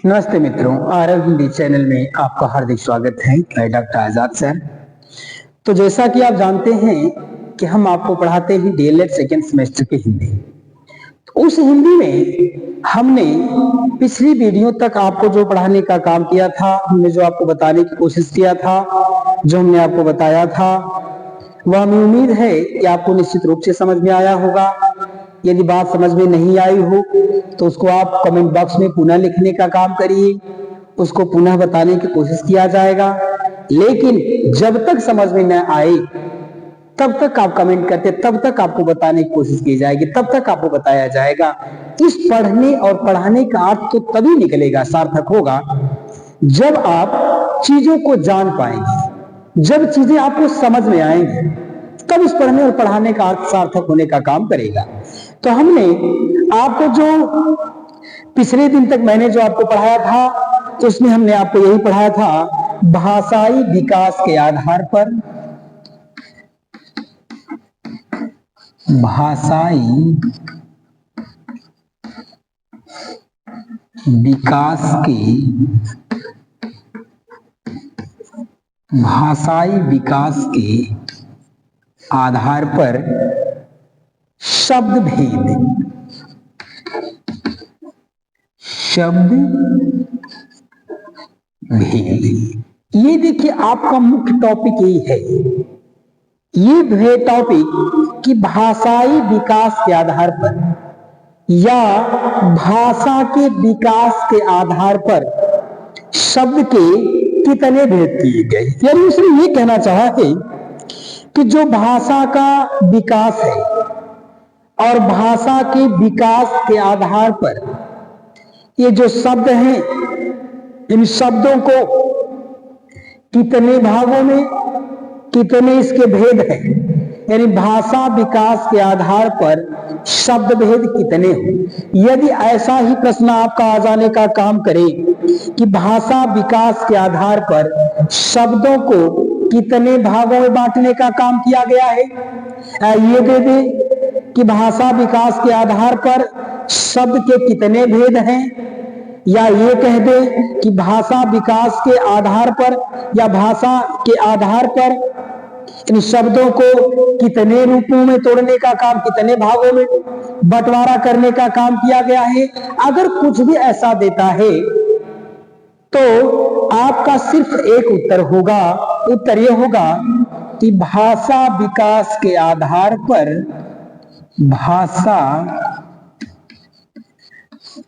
नमस्ते मित्रों, आरव हिंदी चैनल में आपका हार्दिक स्वागत है। मैं डॉक्टर आजाद सर। तो जैसा कि आप जानते हैं कि हम आपको पढ़ाते हैं डीएलएड सेकेंड सेमेस्टर की हिंदी। तो उस हिंदी में हमने पिछली वीडियो तक आपको जो पढ़ाने का काम किया था, हमने जो आपको बताने की कोशिश किया था, जो हमने आपको बताया था, वह हमें उम्मीद है कि आपको निश्चित रूप से समझ में आया होगा। यदि बात समझ में नहीं आई हो तो उसको आप कमेंट बॉक्स में पुनः लिखने का काम करिए, उसको पुनः बताने की कोशिश किया जाएगा। लेकिन जब तक समझ में न आए तब तक आप कमेंट करते, तब तक आपको बताने की कोशिश की जाएगी, तब तक आपको बताया जाएगा। इस पढ़ने और पढ़ाने का अर्थ तो तभी निकलेगा, सार्थक होगा, जब आप चीजों को जान पाएंगे, जब चीजें आपको समझ में आएंगी, तब इस पढ़ने और पढ़ाने का अर्थ सार्थक होने का काम करेगा। तो हमने आपको जो पिछले दिन तक मैंने जो आपको पढ़ाया था, तो उसमें हमने आपको यही पढ़ाया था, भाषाई विकास के आधार पर, भाषाई विकास के आधार पर शब्द भेद। ये देखिए, आपका मुख्य टॉपिक यही है, ये टॉपिक कि भाषाई विकास के आधार पर या भाषा के विकास के आधार पर शब्द के कितने भेद किए गए। यानी उसने ये कहना चाहा है कि जो भाषा का विकास है और भाषा के विकास के आधार पर ये जो शब्द हैं, इन शब्दों को कितने भागों में कितने इसके भेद हैं। यानी भाषा विकास के आधार पर शब्द भेद कितने हो। यदि ऐसा ही प्रश्न आपका आ जाने का काम करे कि भाषा विकास के आधार पर शब्दों को कितने भागों में बांटने का काम किया गया है, ये दे दे कि भाषा विकास के आधार पर शब्द के कितने भेद हैं, या ये कह दे कि भाषा विकास के आधार पर या भाषा के आधार पर इन शब्दों को कितने रूपों में तोड़ने का काम, कितने भागों में बंटवारा करने का काम किया गया है। अगर कुछ भी ऐसा देता है तो आपका सिर्फ एक उत्तर होगा। उत्तर यह होगा कि भाषा विकास के आधार पर, भाषा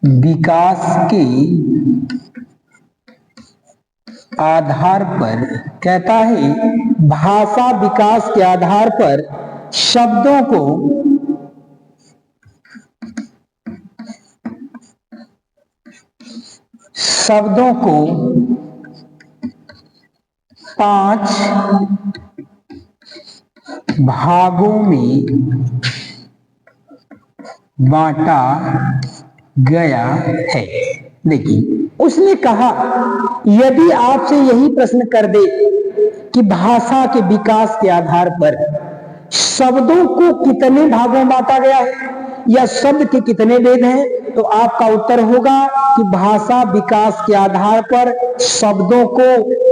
विकास के आधार पर, कहता है भाषा विकास के आधार पर शब्दों को पांच भागों में बांटा गया है। देखिए, उसने कहा यदि आपसे यही प्रश्न कर दे कि भाषा के विकास के आधार पर शब्दों को कितने भागों में बांटा गया है या शब्द के कितने भेद हैं, तो आपका उत्तर होगा कि भाषा विकास के आधार पर शब्दों को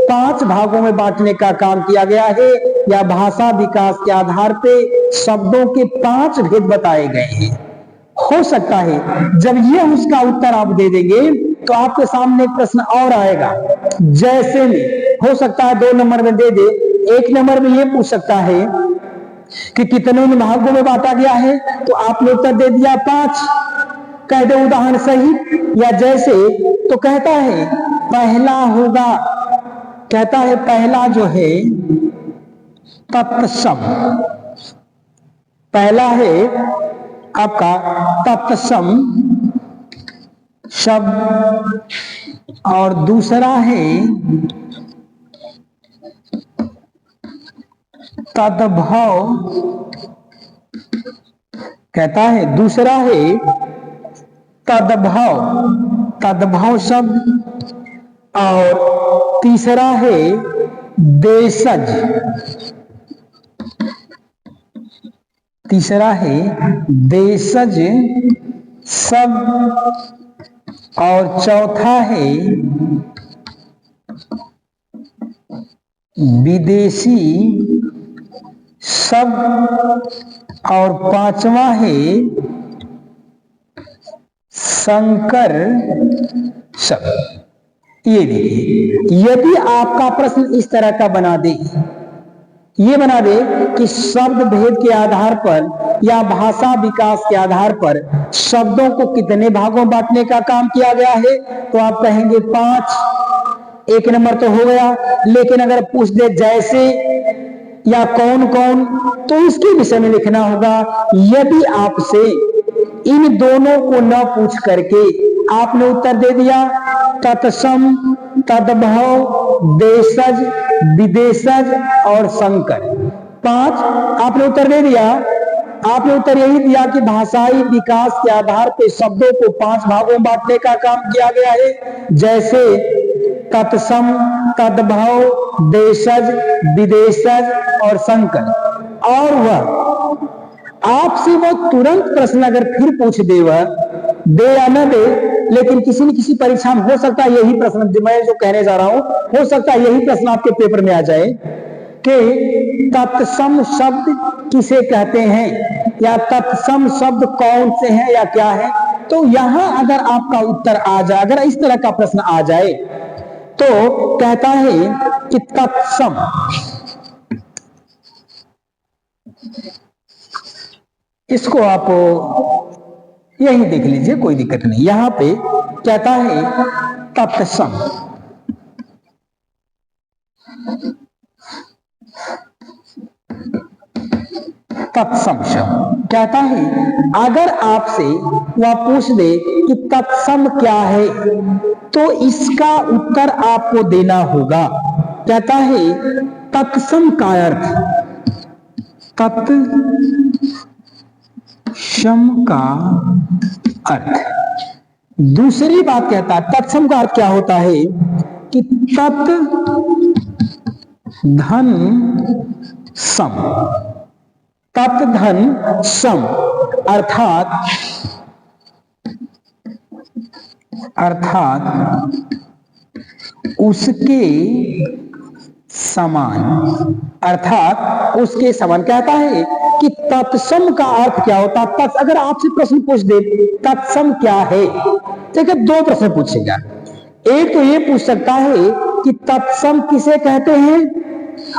5 भागों में बांटने का काम किया गया है, या भाषा विकास के आधार पर शब्दों के 5 भेद बताए गए हैं। हो सकता है जब ये उसका उत्तर आप दे देंगे तो आपके सामने एक प्रश्न और आएगा, जैसे में हो सकता है 2 नंबर में दे दे। 1 नंबर में ये पूछ सकता है कि कितने भागों में बांटा गया है, तो आपने उत्तर दे दिया 5, कह दे उदाहरण सही, या जैसे तो कहता है पहला होगा, कहता है पहला जो है तत्सम, पहला है आपका तत्सम शब्द, और दूसरा है तद्भव, कहता है दूसरा है तद्भव शब्द, और तीसरा है देशज, तीसरा है देशज शब्द, और चौथा है विदेशी शब्द और पांचवा है संकर शब्द। ये देखिए, यदि आपका प्रश्न इस तरह का बना दे, ये बना दे कि शब्द भेद के आधार पर या भाषा विकास के आधार पर शब्दों को कितने भागों में बांटने का काम किया गया है, तो आप कहेंगे 5। 1 नंबर तो हो गया। लेकिन अगर पूछ दे जैसे या कौन कौन, तो इसके विषय में लिखना होगा। यदि आपसे इन दोनों को न पूछ करके आपने उत्तर दे दिया तत्सम, तद्भव, देशज, विदेशज और संकर, 5 आपने उत्तर दे दिया। आपने उत्तर यही दिया कि भाषाई विकास के आधार पर शब्दों को 5 भागों में बांटने का काम किया गया है, जैसे तत्सम, तद्भव, देशज, विदेशज और संकर। और वह आपसे वो तुरंत प्रश्न अगर फिर पूछ दे, वह दे या न दे, लेकिन किसी न किसी परीक्षा में हो सकता है यही प्रश्न मैं जो कहने जा रहा हूं, हो सकता है यही प्रश्न आपके पेपर में आ जाए कि तत्सम शब्द किसे कहते हैं, या तत्सम शब्द कौन से हैं या क्या है। तो यहां अगर आपका उत्तर आ जाए, अगर इस तरह का प्रश्न आ जाए, तो कहता है कि तत्सम, इसको आप यही देख लीजिए, कोई दिक्कत नहीं। यहां पे कहता है तत्सम, तत्सम शब्द कहता है, अगर आपसे वह पूछ दे कि तत्सम क्या है, तो इसका उत्तर आपको देना होगा। कहता है तत्सम का अर्थ, तत्सम का अर्थ। दूसरी बात कहता है तत्सम का अर्थ क्या होता है कि तत् धन सम, तत् धन सम, अर्थात उसके समान, अर्थात उसके समान। कहता है कि तत्सम का अर्थ क्या होता है। अगर आपसे प्रश्न पूछ दे तत्सम क्या है, देखिए 2 प्रश्न पूछेगा। एक तो ये पूछ सकता है कि तत्सम किसे कहते हैं,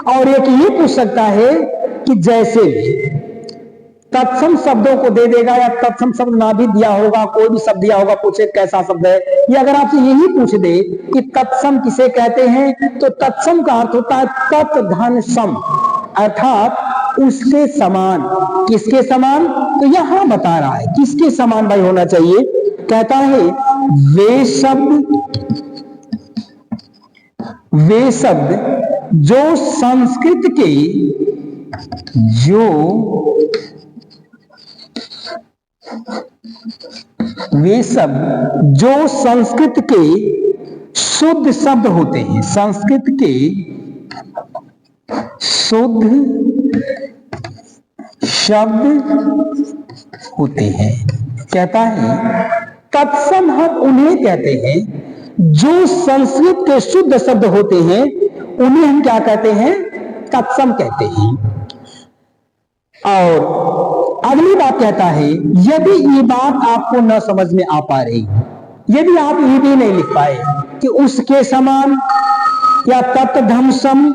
और एक ये पूछ सकता है कि जैसे तत्सम शब्दों को दे देगा, या तत्सम शब्द ना भी दिया होगा, कोई भी शब्द दिया होगा, पूछे कैसा शब्द है। या अगर आपसे यही पूछ दे कि तत्सम किसे कहते हैं, तो तत्सम का अर्थ होता है तत् धन सम, अर्थात उसके समान। किसके समान, तो यहां बता रहा है किसके समान भाई होना चाहिए। कहता है वे शब्द जो संस्कृत के, वे शब्द जो संस्कृत के शुद्ध शब्द होते हैं, संस्कृत के शुद्ध शब्द होते हैं। कहता है तत्सम हम उन्हें कहते हैं जो संस्कृत के शुद्ध शब्द होते हैं, उन्हें हम क्या कहते हैं, तत्सम कहते हैं। और अगली बात कहता है, यदि ये बात आपको न समझ में आ पा रही, यदि आप ये भी नहीं लिख पाए कि उसके समान, या तत्धमसम,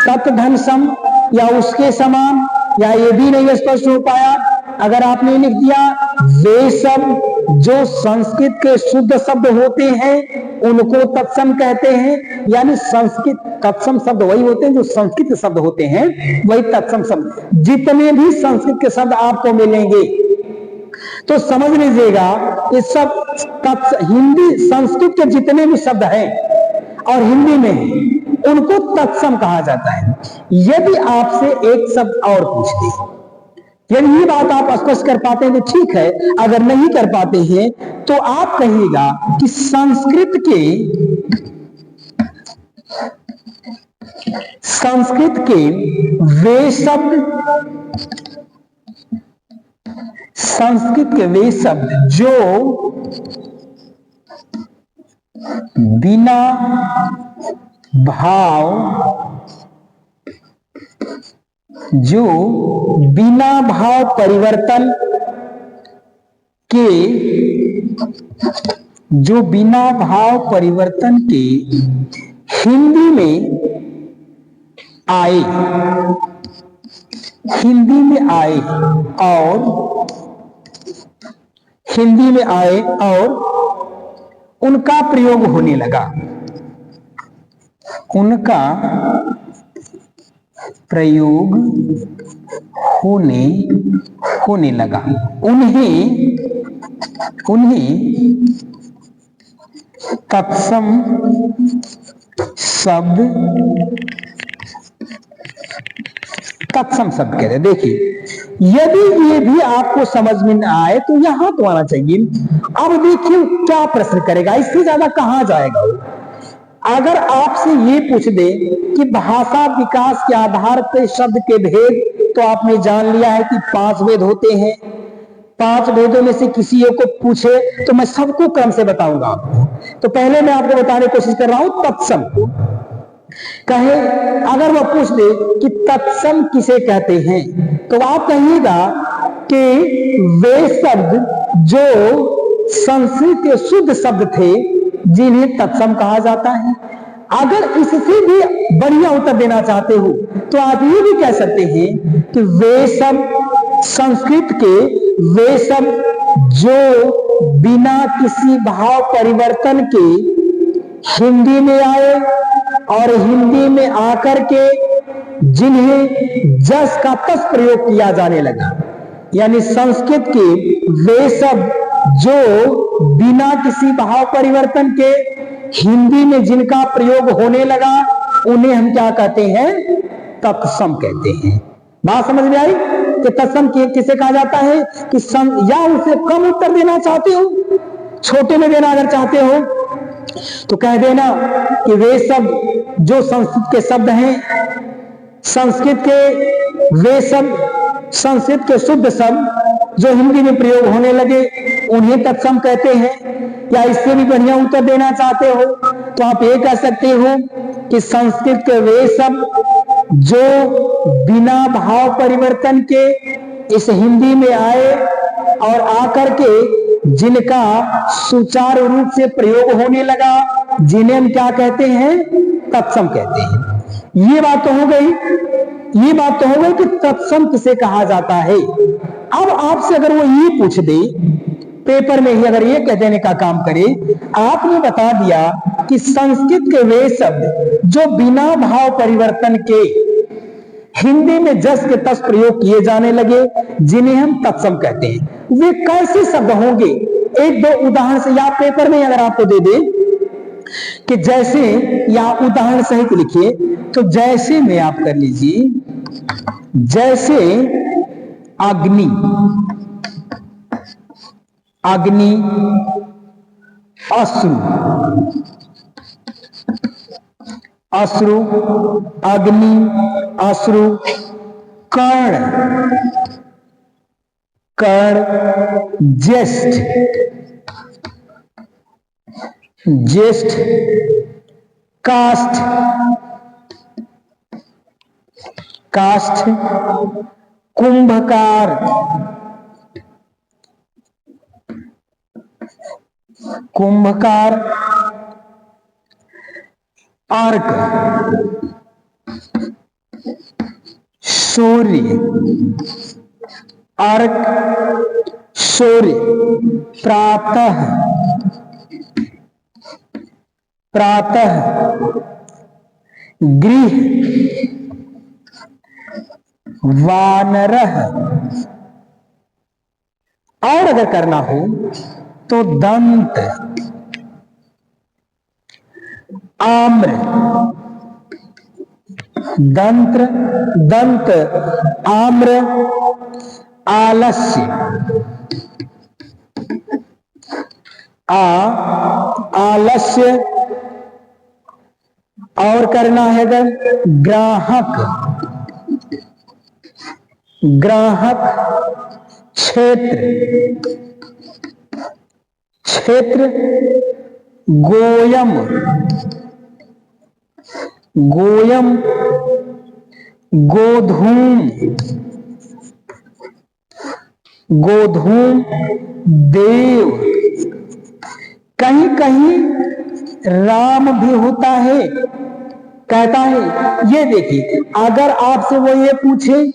तत्धनसम, या उसके समान, या ये भी नहीं स्पष्ट हो पाया, अगर आपने लिख दिया वे शब्द जो संस्कृत के शुद्ध शब्द होते हैं उनको तत्सम कहते हैं, यानी संस्कृत तत्सम शब्द वही होते हैं जो संस्कृत शब्द होते हैं, वही तत्सम शब्द। जितने भी संस्कृत के शब्द आपको मिलेंगे तो समझ लीजिएगा ये सब हिंदी संस्कृत के जितने भी शब्द हैं और हिंदी में उनको तत्सम कहा जाता है। यदि आपसे एक शब्द और पूछ दे, यदि ये बात आप स्पष्ट कर पाते हैं तो ठीक है, अगर नहीं कर पाते हैं तो आप कहिएगा कि संस्कृत के वे शब्द, संस्कृत के वे शब्द जो बिना भाव, जो बिना भाव परिवर्तन के, जो बिना भाव परिवर्तन के हिंदी में आए, हिंदी में आए और हिंदी में आए और उनका प्रयोग होने लगा, उनका प्रयोग होने लगा, उन्हें तत्सम शब्द कहते हैं। देखिए, यदि ये भी आपको समझ में न आए तो यहां तो आना चाहिए। अब देखिए क्या प्रश्न करेगा, इससे ज्यादा कहां जाएगा। अगर आपसे ये पूछ दे कि भाषा विकास के आधार पर शब्द के भेद, तो आपने जान लिया है कि 5 भेद होते हैं। 5 भेदों में से किसी एक को पूछे तो मैं सबको क्रम से बताऊंगा आपको। तो पहले मैं आपको बताने की कोशिश कर रहा हूं तत्सम को। कहे, अगर वह पूछ दे कि तत्सम किसे कहते हैं, तो आप कहिएगा कि वे शब्द जो संस्कृत के शुद्ध शब्द थे जिन्हें तत्सम कहा जाता है। अगर इससे भी बढ़िया उत्तर देना चाहते हो तो आप ये भी कह सकते हैं कि वे शब्द संस्कृत के, वे शब्द जो बिना किसी भाव परिवर्तन के हिंदी में आए और हिंदी में आकर के जिन्हें जस का तस प्रयोग किया जाने लगा, यानी संस्कृत के वे शब्द जो बिना किसी भाव परिवर्तन के हिंदी में जिनका प्रयोग होने लगा, उन्हें हम क्या कहते हैं? तत्सम कहते हैं। बात समझ में आई कि तत्सम किसे कहा जाता है? कि या उसे कम उत्तर देना चाहते हो, छोटे में देना अगर चाहते हो तो कह देना कि वे शब्द जो संस्कृत के शब्द हैं, संस्कृत के वे शब्द, संस्कृत के शुद्ध शब्द जो हिंदी में प्रयोग होने लगे, उन्हें तत्सम कहते हैं। या इससे भी बढ़िया उत्तर देना चाहते हो तो आप ये कह सकते हो कि संस्कृत के वे शब्द जो बिना भाव परिवर्तन के इस हिंदी में आए और आकर के जिनका सुचारू रूप से प्रयोग होने लगा, जिन्हें हम क्या कहते हैं? तत्सम कहते हैं। ये बात तो हो गई, ये बात तो हो गई कि तत्सम किसे कहा जाता है। अब आपसे अगर वो ये पूछ दे, पेपर में ही अगर ये कह देने का काम करे, आपने बता दिया कि संस्कृत के वे शब्द जो बिना भाव परिवर्तन के हिंदी में जस के तस प्रयोग किए जाने लगे, जिन्हें हम तत्सम कहते हैं, वे कैसे शब्द होंगे? 1-2 उदाहरण से, या पेपर में अगर आपको दे दे कि जैसे, या उदाहरण सहित लिखिए, तो जैसे में आप कर लीजिए, जैसे अग्नि, अग्नि, अश्रु, अश्रु, अग्नि, अश्रु, कर्ण, कर्ण, ज्येष्ठ, ज्येष्ठ, काष्ठ, काष्ठ, कुंभकार, कुंभकार, अर्क, सूर्य, अर्क, सूर्य, प्रातः, प्रातः, गृह, वानरः, और अगर करना हो तो दंत, आम्र, दंत्र, दंत, आम्र, आलस्य, आलस्य, और करना है अगर ग्राहक, ग्राहक, क्षेत्र, क्षेत्र, गोयम, गोयम, गोधूम, गोधूम, देव। कहीं कहीं राम भी होता है। कहता है ये देखिए, अगर आपसे वो ये पूछे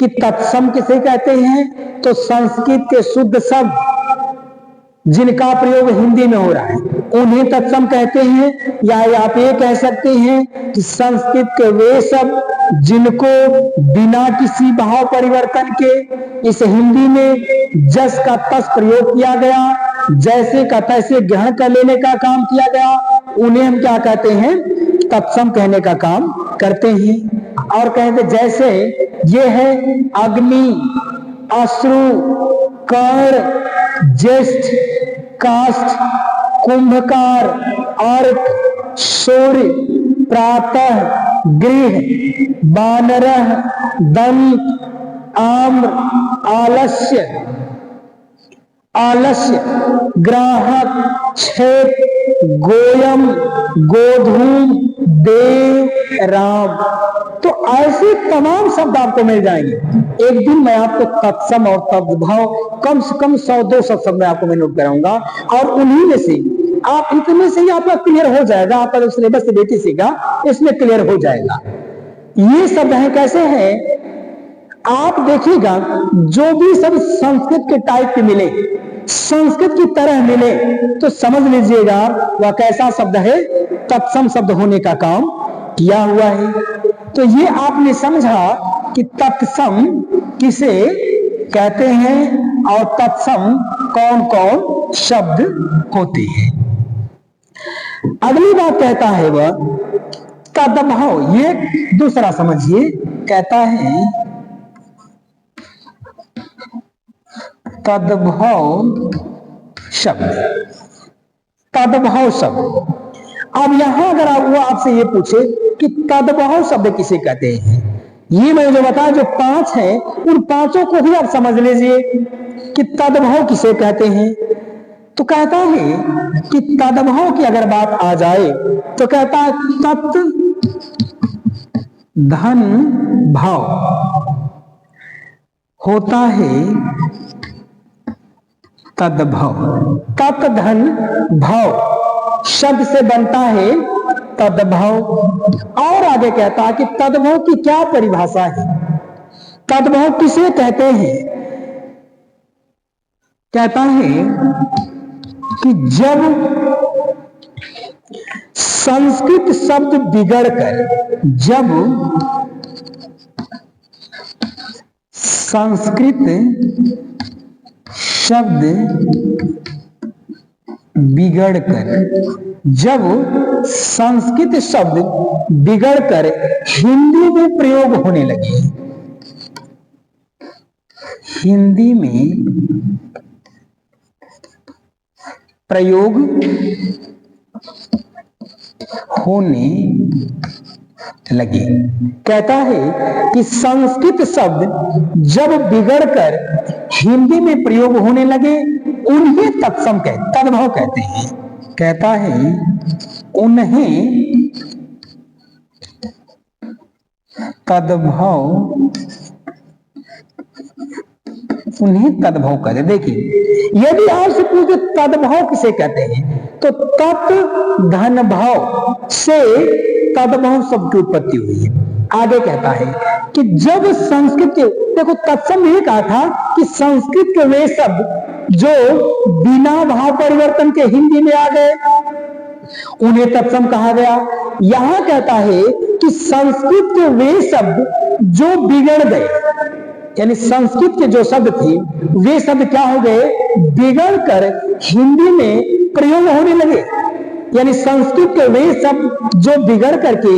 कि तत्सम किसे कहते हैं, तो संस्कृत के शुद्ध शब्द जिनका प्रयोग हिंदी में हो रहा है उन्हें तत्सम कहते हैं। या आप ये कह सकते हैं कि संस्कृत के वे शब्द जिनको बिना किसी भाव परिवर्तन के इस हिंदी में जस का तस प्रयोग किया गया, जैसे का तैसे ग्रहण कर लेने का काम किया गया, उन्हें हम क्या कहते हैं, तत्सम कहने का काम करते हैं। और कहते जैसे ये है अग्नि, अश्रु, कर्ण, ज्येष्ठ, काष्ठ, कुंभकार, अर्क, सूर्य, प्रातः, गृह, वानरः, दंत, आम्र, आलस्य, आलस्य, ग्राहक, क्षेप, गोयम, गोधूम, देव, राम। तो ऐसे तमाम शब्द आपको मिल जाएंगे। एक दिन मैं आपको तत्सम और तद्भव कम से कम 100-200 शब्द में आपको मैं नोट कराऊंगा, और उन्हीं में से आप इतने से ही आपका क्लियर हो जाएगा। आपका जो सिलेबस से बेटी सीखा इसमें क्लियर हो जाएगा। ये शब्द है कैसे हैं, आप देखिएगा जो भी सब संस्कृत के टाइप के मिले, संस्कृत की तरह मिले, तो समझ लीजिएगा वह कैसा शब्द है, तत्सम शब्द होने का काम किया हुआ है। तो ये आपने समझा कि तत्सम किसे कहते हैं और तत्सम कौन कौन शब्द होते हैं। अगली बात कहता है वह तद्भव। ये दूसरा समझिए, कहता है तद्भव शब्द, तद्भव शब्द। अब यहां अगर वो आपसे ये पूछे कि तद्भव शब्द किसे कहते हैं, ये मैंने जो बताया जो 5 हैं उन 5 को भी आप समझ लीजिए कि तद्भव किसे कहते हैं। तो कहता है कि तद्भव की अगर बात आ जाए तो कहता है तत् धन भाव होता है तद्भव। तत् धन भाव शब्द से बनता है तद्भव। और आगे कहता है कि तद्भव की क्या परिभाषा है, तद्भव किसे कहते हैं। कहता है कि जब संस्कृत शब्द बिगड़कर, जब संस्कृत शब्द बिगड़कर, जब संस्कृत शब्द बिगड़कर हिंदी में प्रयोग होने लगे, हिंदी में प्रयोग होने लगे। कहता है कि संस्कृत शब्द जब बिगड़कर हिंदी में प्रयोग होने लगे उन्हें तत्सम कहते, तद्भव कहते हैं। कहता है उन्हें तद्भव, उन्हें तद्भव कहते। देखिए यदि आपसे पूछे तद्भव किसे कहते हैं तो तत् धन भाव से तद्भव शब्द की उत्पत्ति हुई है। आगे कहता है कि जब संस्कृत के, देखो तत्सम ये कहा था कि संस्कृत के वे शब्द जो बिना भाव परिवर्तन के हिंदी में आ गए उन्हें तत्सम कहा गया। यहां कहता है कि संस्कृत के वे शब्द जो बिगड़ गए, यानी संस्कृत के जो शब्द थे वे शब्द क्या हो गए, बिगड़कर हिंदी में प्रयोग होने लगे। यानी संस्कृत के वे शब्द जो बिगड़ करके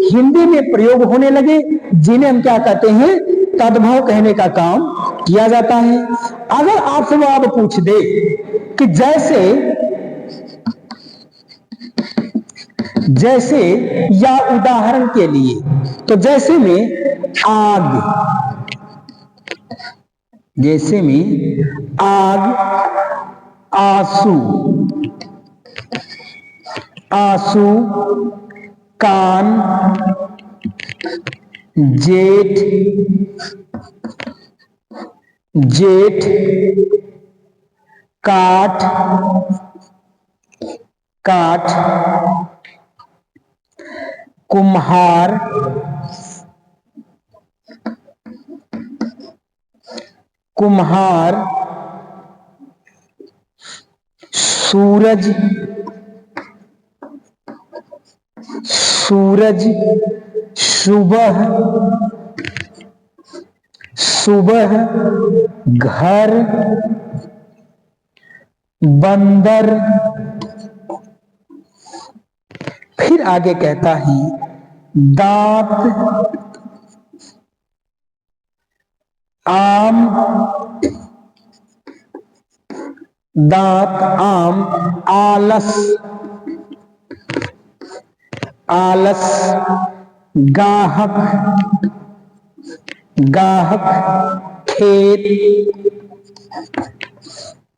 हिंदी में प्रयोग होने लगे, जिन्हें हम क्या कहते हैं, तद्भव कहने का काम किया जाता है। अगर आपसे वो आप पूछ दे कि जैसे या उदाहरण के लिए, तो जैसे में आग, जैसे में आग, आंसू, आंसू, कान, जेठ, जेठ, काठ, काठ, कुम्हार, कुम्हार, सूरज, सूरज, सुबह, सुबह, घर, बंदर। फिर आगे कहता है दांत, आम, दांत, आम, आलस, आलस, गाहक, गाहक, खेत,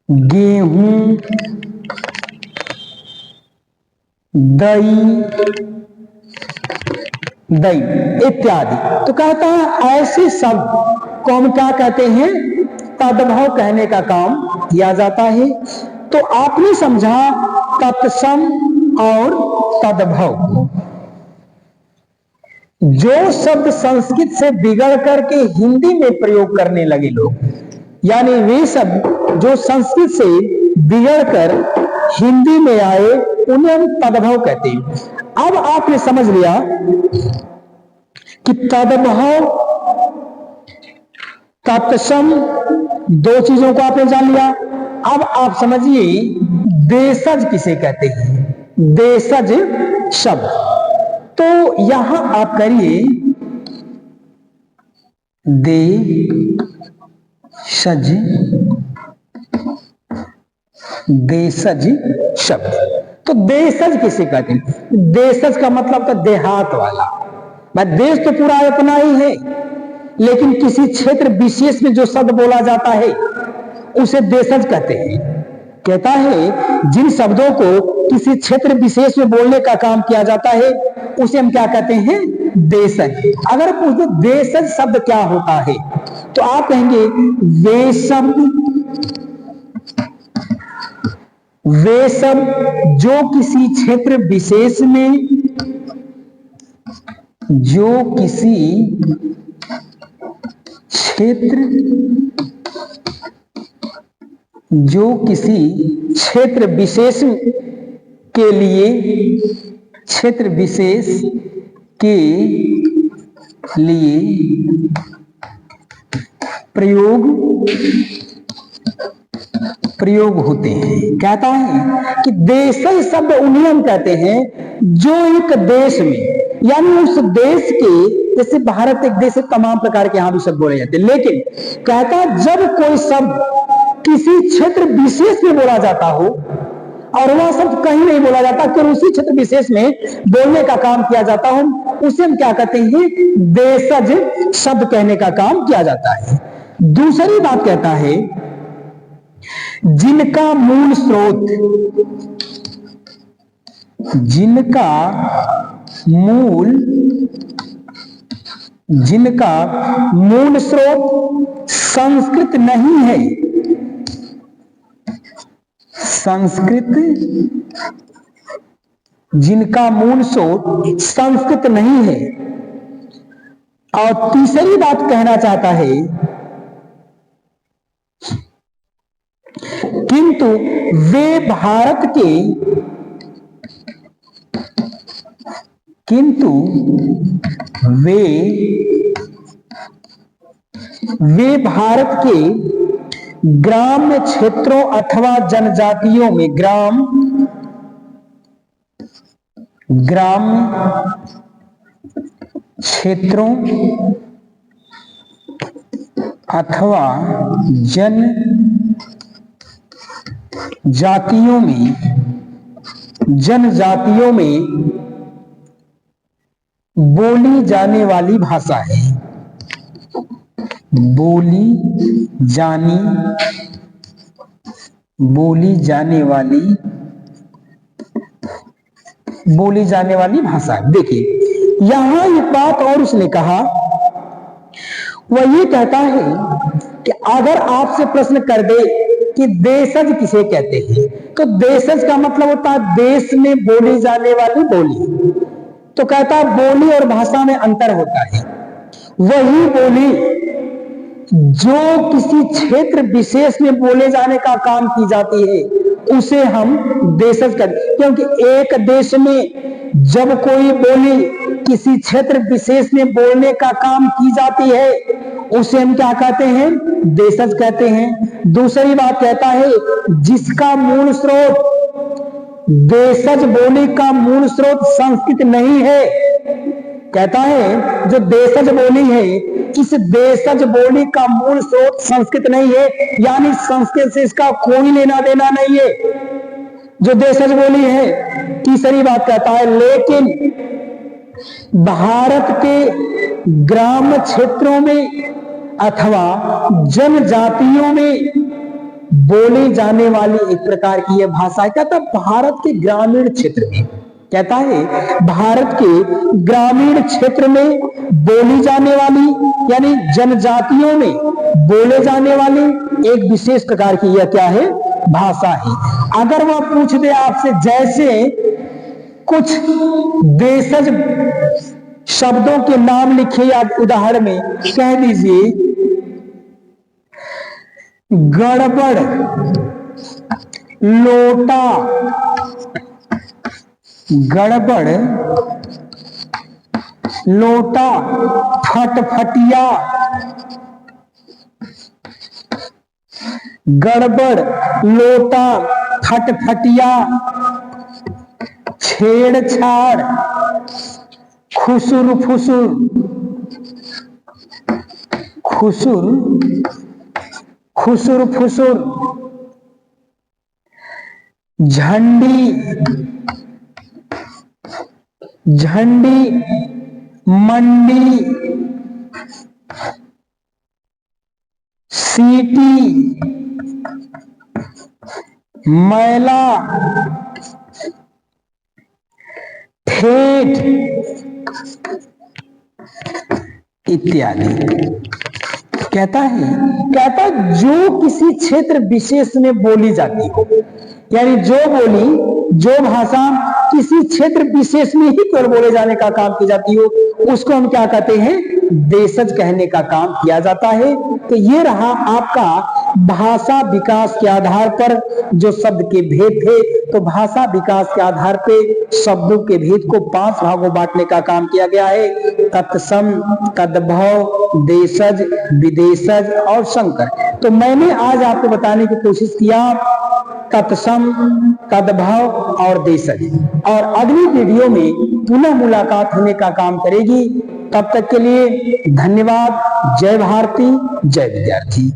गेहूं, दही, दही इत्यादि। तो कहता है ऐसे शब्द को हम क्या कहते हैं, तद्भव कहने का काम किया जाता है। तो आपने समझा तत्सम और तद्भव। जो शब्द संस्कृत से बिगड़ करके हिंदी में प्रयोग करने लगे लोग, यानी वे शब्द जो संस्कृत से बिगड़कर हिंदी में आए, उन्हें हम तद्भव कहते हैं। अब आपने समझ लिया कि तद्भव, तत्सम, दो चीजों को आपने जान लिया। अब आप समझिए देशज किसे कहते हैं, देशज शब्द। तो यहां आप करिए देशज, देशज शब्द। तो देशज किसे कहते हैं, देशज का मतलब था देहात वाला। भाई देश तो पूरा अपना ही है, लेकिन किसी क्षेत्र विशेष में जो शब्द बोला जाता है उसे देशज कहते हैं। कहता है जिन शब्दों को किसी क्षेत्र विशेष में बोलने का काम किया जाता है उसे हम क्या कहते हैं, देशज। अगर पूछे देशज शब्द क्या होता है तो आप कहेंगे वे शब्द, वे शब्द जो किसी क्षेत्र विशेष में, जो किसी क्षेत्र, जो किसी क्षेत्र विशेष के लिए, क्षेत्र विशेष के लिए प्रयोग होते हैं। कहता है कि देशज शब्द उन्हें हम कहते हैं जो एक देश में, यानी उस देश के, जैसे भारत एक देश है, तमाम प्रकार के यहां भी शब्द बोले जाते हैं, लेकिन कहता है जब कोई शब्द किसी क्षेत्र विशेष में बोला जाता हो और वह शब्द कहीं नहीं बोला जाता, फिर उसी क्षेत्र विशेष में बोलने का काम किया जाता हो, उसे हम क्या कहते हैं, देशज शब्द कहने का काम किया जाता है। दूसरी बात कहता है जिनका मूल स्रोत, जिनका मूल स्रोत संस्कृत नहीं है, संस्कृत, जिनका मूल स्रोत संस्कृत नहीं है। और तीसरी बात कहना चाहता है किंतु वे भारत के, किंतु वे भारत के ग्राम्य क्षेत्रों अथवा जनजातियों में, ग्राम्य क्षेत्रों अथवा जनजातियों में बोली जाने वाली भाषा है, बोली जाने वाली बोली जाने वाली भाषा। देखिए यहां एक बात और उसने कहा, वह ये कहता है कि अगर आपसे प्रश्न कर दे कि देशज किसे कहते हैं, तो देशज का मतलब होता है देश में बोली जाने वाली बोली। तो कहता है बोली और भाषा में अंतर होता है। वही बोली जो किसी क्षेत्र विशेष में बोले जाने का काम की जाती है उसे हम देशज कहते, क्योंकि एक देश में जब कोई बोली किसी क्षेत्र विशेष में बोलने का काम की जाती है उसे हम क्या कहते हैं, देशज कहते हैं। दूसरी बात कहता है जिसका मूल स्रोत, देशज बोली का मूल स्रोत संस्कृत नहीं है, कहता है जो देशज बोली है इस देशज बोली का मूल स्रोत संस्कृत नहीं है, यानी संस्कृत से इसका कोई लेना देना नहीं है जो देशज बोली है। तीसरी बात कहता है लेकिन भारत के ग्राम क्षेत्रों में अथवा जनजातियों में बोली जाने वाली एक प्रकार की यह भाषा, कहता है भारत के ग्रामीण क्षेत्र में, कहता है भारत के ग्रामीण क्षेत्र में बोली जाने वाली यानी जनजातियों में बोले जाने वाली एक विशेष प्रकार की यह क्या है, भाषा है। अगर वह पूछ दे आपसे जैसे कुछ देशज शब्दों के नाम लिखिए, आप उदाहरण में कह दीजिए गड़बड़, लोटा, गड़बड़, लोटा, फटफटिया, गड़बड़, लोटा, फटफटिया, छेड़छाड़, खुसुर फुसुर, खुसुर फुसुर, झंडी, मंडी, सीटी, मैला, ठेठ इत्यादि। कहता है जो किसी क्षेत्र विशेष में बोली जाती हो, यानी जो बोली जो भाषा किसी क्षेत्र विशेष में ही केवल बोले जाने का काम की जाती हो उसको हम क्या कहते हैं, देशज कहने का काम किया जाता है। तो ये रहा आपका भाषा विकास के आधार पर जो शब्द के भेद थे। तो भाषा विकास के आधार पे शब्दों के भेद को 5 भागों बांटने का काम किया गया है, तत्सम, तद्भव, देशज, विदेशज और संकर। तो मैंने आज आपको बताने की कोशिश किया तत्सम, तद्भव और देशज, और अगली वीडियो में पुनः मुलाकात होने का काम करेगी। तब तक के लिए धन्यवाद। जय भारती, जय विद्यार्थी।